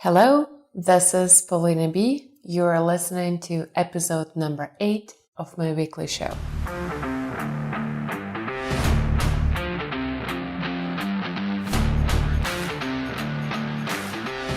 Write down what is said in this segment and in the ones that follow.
Hello, this is Paulina B. You are listening to episode number 8 of my weekly show.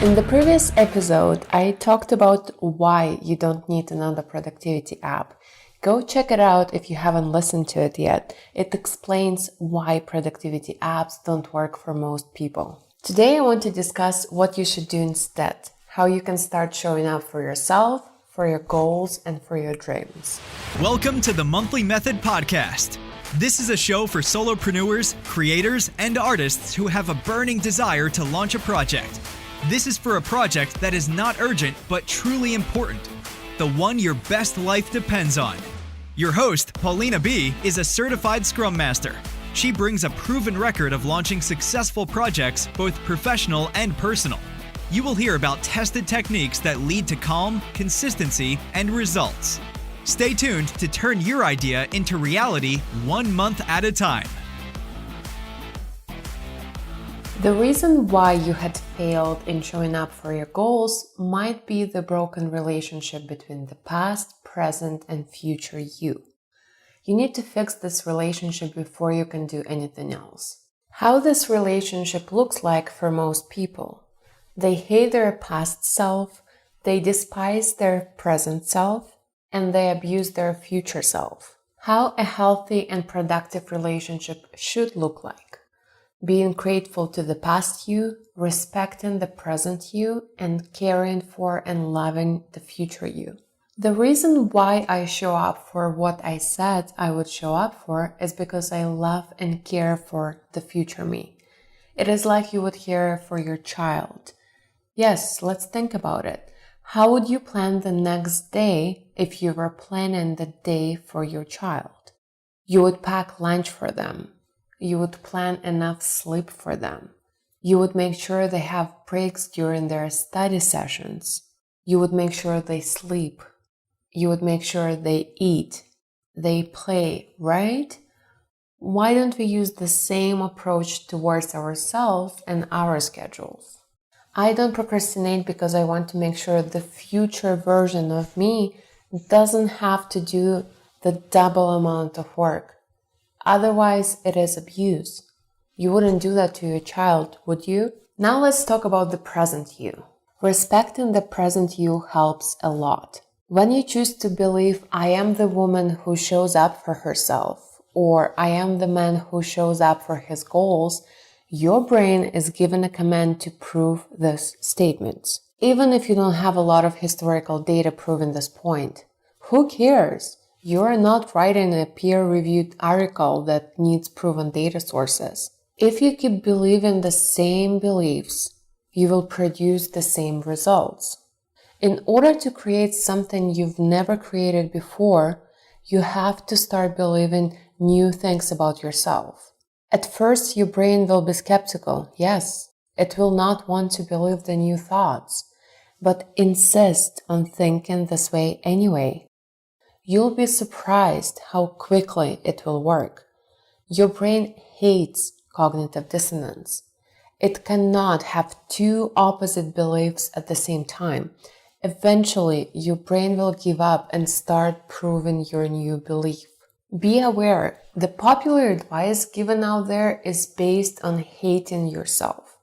In the previous episode, I talked about why you don't need another productivity app. Go check it out if you haven't listened to it yet. It explains why productivity apps don't work for most people. Today I want to discuss what you should do instead, how you can start showing up for yourself, for your goals, and for your dreams. Welcome to the Monthly Method Podcast. This is a show for solopreneurs, creators, and artists who have a burning desire to launch a project. This is for a project that is not urgent but truly important, the one your best life depends on. Your host, Paulina B., is a certified Scrum Master. She brings a proven record of launching successful projects, both professional and personal. You will hear about tested techniques that lead to calm, consistency, and results. Stay tuned to turn your idea into reality 1 month at a time. The reason why you had failed in showing up for your goals might be the broken relationship between the past, present, and future you. You need to fix this relationship before you can do anything else. How this relationship looks like for most people. They hate their past self, they despise their present self, and they abuse their future self. How a healthy and productive relationship should look like. Being grateful to the past you, respecting the present you, and caring for and loving the future you. The reason why I show up for what I said I would show up for is because I love and care for the future me. It is like you would care for your child. Yes, let's think about it. How would you plan the next day if you were planning the day for your child? You would pack lunch for them. You would plan enough sleep for them. You would make sure they have breaks during their study sessions. You would make sure they sleep. You would make sure they eat, they play, right? Why don't we use the same approach towards ourselves and our schedules? I don't procrastinate because I want to make sure the future version of me doesn't have to do the double amount of work. Otherwise, it is abuse. You wouldn't do that to your child, would you? Now let's talk about the present you. Respecting the present you helps a lot. When you choose to believe I am the woman who shows up for herself, or I am the man who shows up for his goals, your brain is given a command to prove this statement. Even if you don't have a lot of historical data proving this point. Who cares? You are not writing a peer-reviewed article that needs proven data sources. If you keep believing the same beliefs, you will produce the same results. In order to create something you've never created before, you have to start believing new things about yourself. At first, your brain will be skeptical. Yes, it will not want to believe the new thoughts, but insist on thinking this way anyway. You'll be surprised how quickly it will work. Your brain hates cognitive dissonance. It cannot have two opposite beliefs at the same time. Eventually, your brain will give up and start proving your new belief. Be aware, the popular advice given out there is based on hating yourself.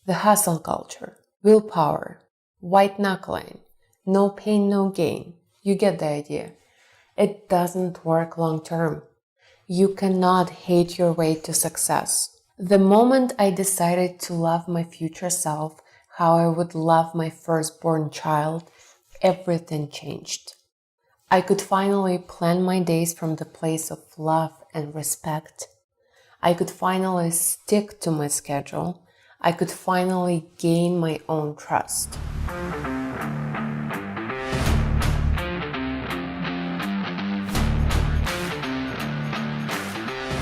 The hustle culture, willpower, white knuckling, no pain, no gain. You get the idea. It doesn't work long term. You cannot hate your way to success. The moment I decided to love my future self, how I would love my firstborn child, everything changed. I could finally plan my days from the place of love and respect. I could finally stick to my schedule. I could finally gain my own trust.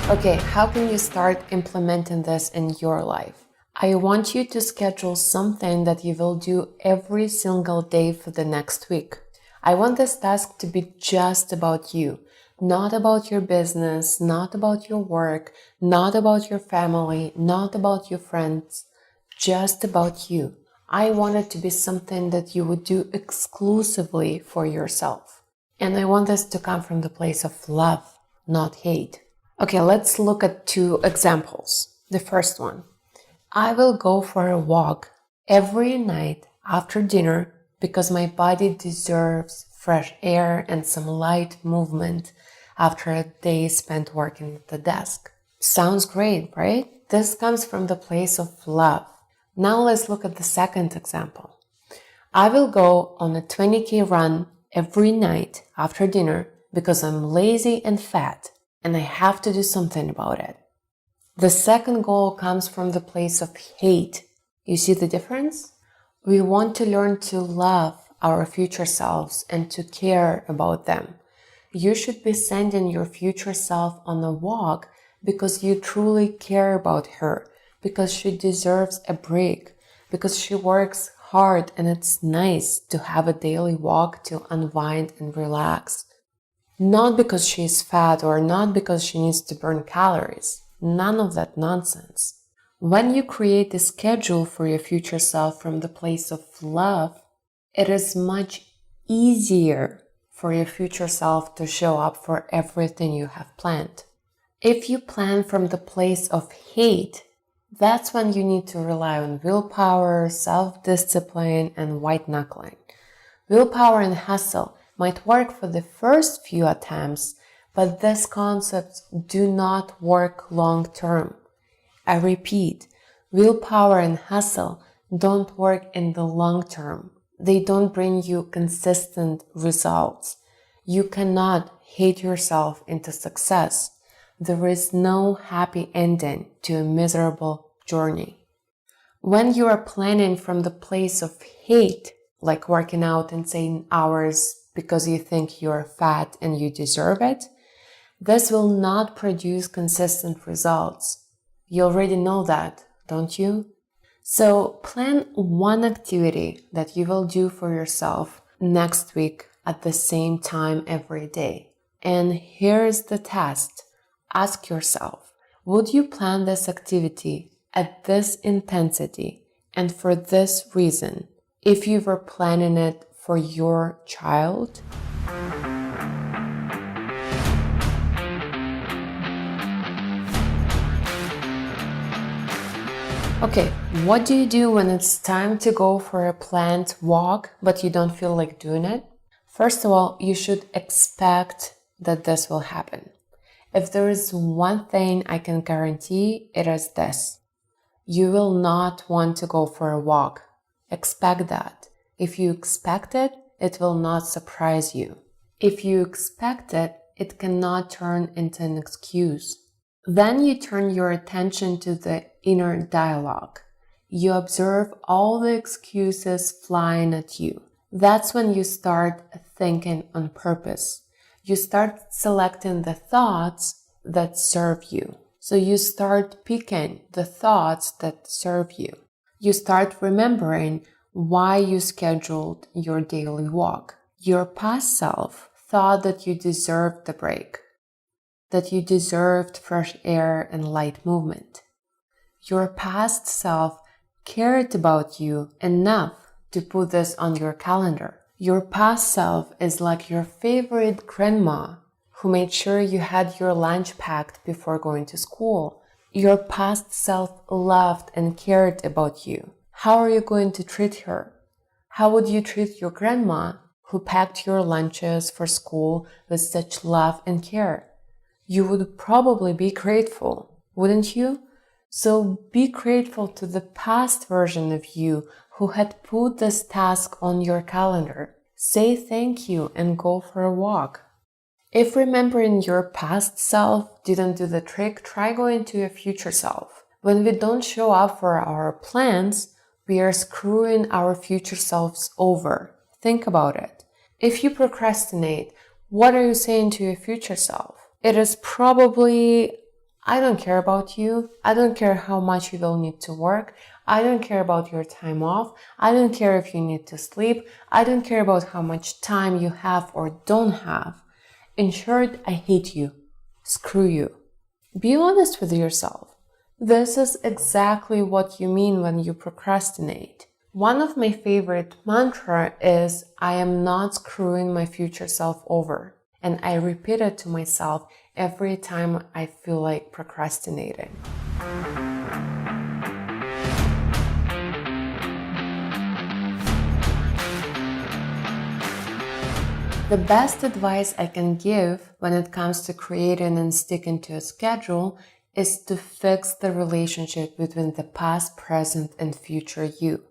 Okay, how can you start implementing this in your life? I want you to schedule something that you will do every single day for the next week. I want this task to be just about you, not about your business, not about your work, not about your family, not about your friends, just about you. I want it to be something that you would do exclusively for yourself. And I want this to come from the place of love, not hate. Okay, let's look at 2 examples. The first one. I will go for a walk every night after dinner because my body deserves fresh air and some light movement after a day spent working at the desk. Sounds great, right? This comes from the place of love. Now let's look at the second example. I will go on a 20K run every night after dinner because I'm lazy and fat and I have to do something about it. The second goal comes from the place of hate. You see the difference? We want to learn to love our future selves and to care about them. You should be sending your future self on a walk because you truly care about her, because she deserves a break, because she works hard and it's nice to have a daily walk to unwind and relax. Not because she's fat or not because she needs to burn calories. None of that nonsense. When you create a schedule for your future self from the place of love, it is much easier for your future self to show up for everything you have planned. If you plan from the place of hate, that's when you need to rely on willpower, self-discipline, and white knuckling. Willpower and hustle might work for the first few attempts, but these concepts do not work long term. I repeat, willpower and hustle don't work in the long term. They don't bring you consistent results. You cannot hate yourself into success. There is no happy ending to a miserable journey. When you are planning from the place of hate, like working out insane hours because you think you're fat and you deserve it, this will not produce consistent results. You already know that, don't you? So plan one activity that you will do for yourself next week at the same time every day. And here is the test. Ask yourself, would you plan this activity at this intensity and for this reason if you were planning it for your child? Okay, what do you do when it's time to go for a planned walk, but you don't feel like doing it? First of all, you should expect that this will happen. If there is one thing I can guarantee, it is this. You will not want to go for a walk. Expect that. If you expect it, it will not surprise you. If you expect it, it cannot turn into an excuse. Then you turn your attention to the inner dialogue. You observe all the excuses flying at you. That's when you start thinking on purpose. You start selecting the thoughts that serve you. So you start picking the thoughts that serve you. You start remembering why you scheduled your daily walk. Your past self thought that you deserved the break, that you deserved fresh air and light movement. Your past self cared about you enough to put this on your calendar. Your past self is like your favorite grandma who made sure you had your lunch packed before going to school. Your past self loved and cared about you. How are you going to treat her? How would you treat your grandma who packed your lunches for school with such love and care? You would probably be grateful, wouldn't you? So be grateful to the past version of you who had put this task on your calendar. Say thank you and go for a walk. If remembering your past self didn't do the trick, try going to your future self. When we don't show up for our plans, we are screwing our future selves over. Think about it. If you procrastinate, what are you saying to your future self? It is probably, I don't care about you. I don't care how much you will need to work. I don't care about your time off. I don't care if you need to sleep. I don't care about how much time you have or don't have. In short, I hate you. Screw you. Be honest with yourself. This is exactly what you mean when you procrastinate. One of my favorite mantra is, I am not screwing my future self over. And I repeat it to myself every time I feel like procrastinating. The best advice I can give when it comes to creating and sticking to a schedule is to fix the relationship between the past, present, and future you.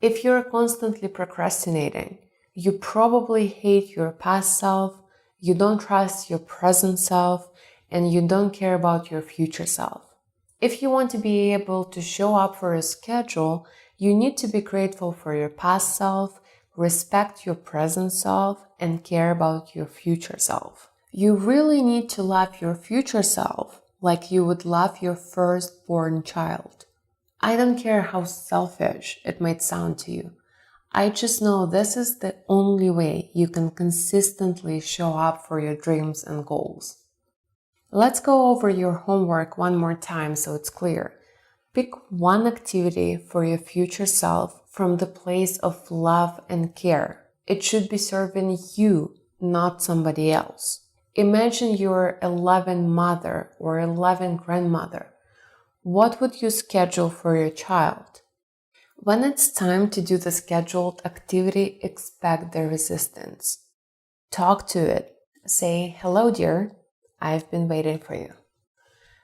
If you're constantly procrastinating, you probably hate your past self, you don't trust your present self, and you don't care about your future self. If you want to be able to show up for a schedule, you need to be grateful for your past self, respect your present self, and care about your future self. You really need to love your future self like you would love your firstborn child. I don't care how selfish it might sound to you. I just know this is the only way you can consistently show up for your dreams and goals. Let's go over your homework one more time so it's clear. Pick one activity for your future self from the place of love and care. It should be serving you, not somebody else. Imagine you're a loving mother or a loving grandmother. What would you schedule for your child? When it's time to do the scheduled activity, expect the resistance. Talk to it. Say, hello dear, I've been waiting for you.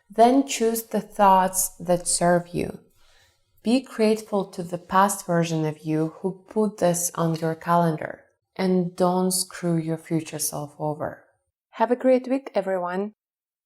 Then choose the thoughts that serve you. Be grateful to the past version of you who put this on your calendar. And don't screw your future self over. Have a great week, everyone.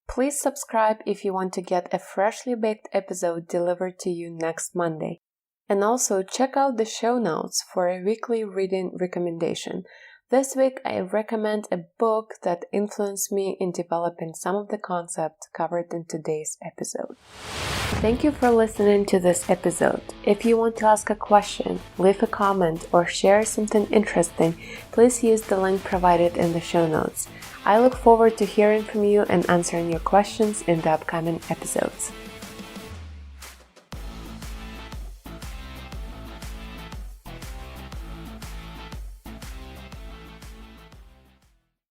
Please subscribe if you want to get a freshly baked episode delivered to you next Monday. And also check out the show notes for a weekly reading recommendation. This week, I recommend a book that influenced me in developing some of the concepts covered in today's episode. Thank you for listening to this episode. If you want to ask a question, leave a comment, or share something interesting, please use the link provided in the show notes. I look forward to hearing from you and answering your questions in the upcoming episodes.